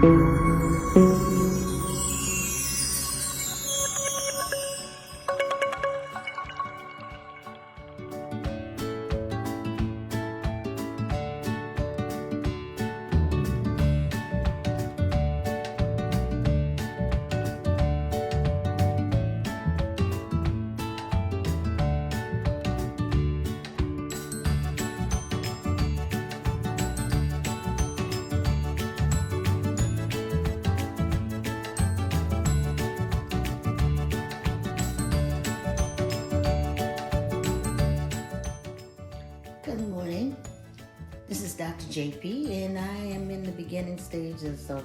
Good morning. This is Dr. J.P. and I am in the beginning stages of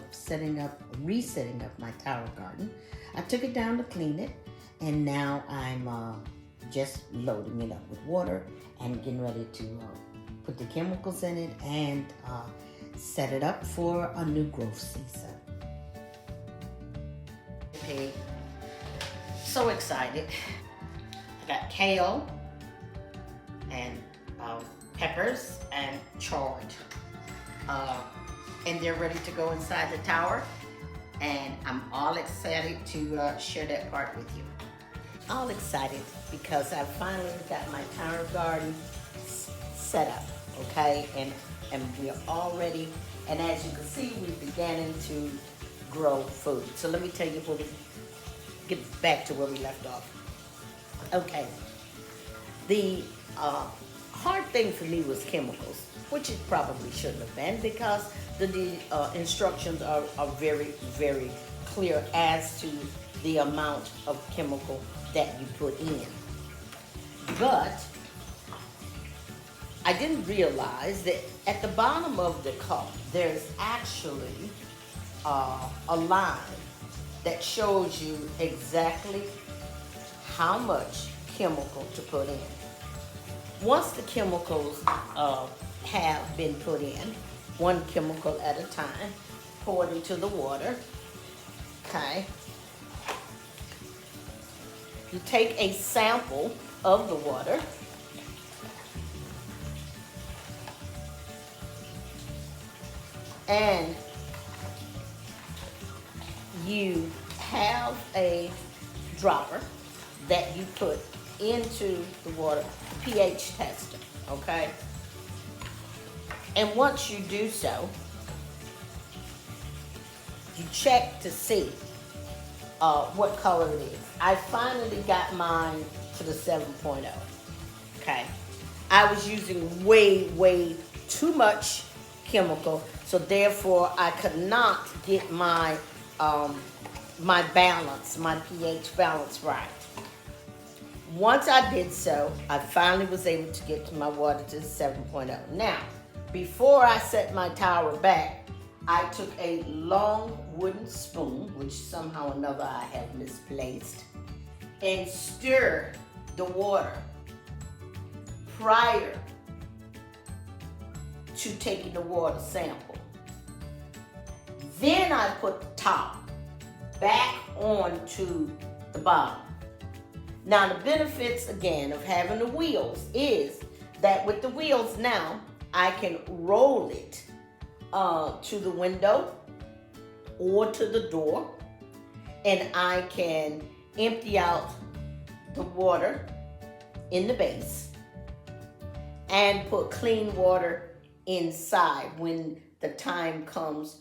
resetting up my tower garden. I took it down to clean it, and now I'm just loading it up with water and getting ready to put the chemicals in it and set it up for a new growth season. Okay, so excited. I got kale and peppers and chard, and they're ready to go inside the tower, and I'm all excited to share that part with you. All excited because I finally got my tower garden set up, okay, and we're all ready, and as you can see, we're beginning to grow food. So let me tell you where we get back to where we left off. Okay, the hard thing for me was chemicals, which it probably shouldn't have been because the instructions are very, very clear as to the amount of chemical that you put in. But I didn't realize that at the bottom of the cup, there's actually a line that shows you exactly how much chemical to put in. Once the chemicals have been put in, one chemical at a time, poured into the water, okay? You take a sample of the water, and you have a dropper that you put into the water, pH tester, okay? And once you do so, you check to see what color it is. I finally got mine to the 7.0, okay? I was using way too much chemical, so therefore I could not get my my balance, my pH balance right. Once I did so, I finally was able to get to my water to 7.0. Now, before I set my tower back, I took a long wooden spoon, which somehow or another I have misplaced, and stirred the water prior to taking the water sample. Then I put the top back onto the bottom. Now, the benefits, again, of having the wheels is that with the wheels now, I can roll it to the window or to the door, and I can empty out the water in the base and put clean water inside when the time comes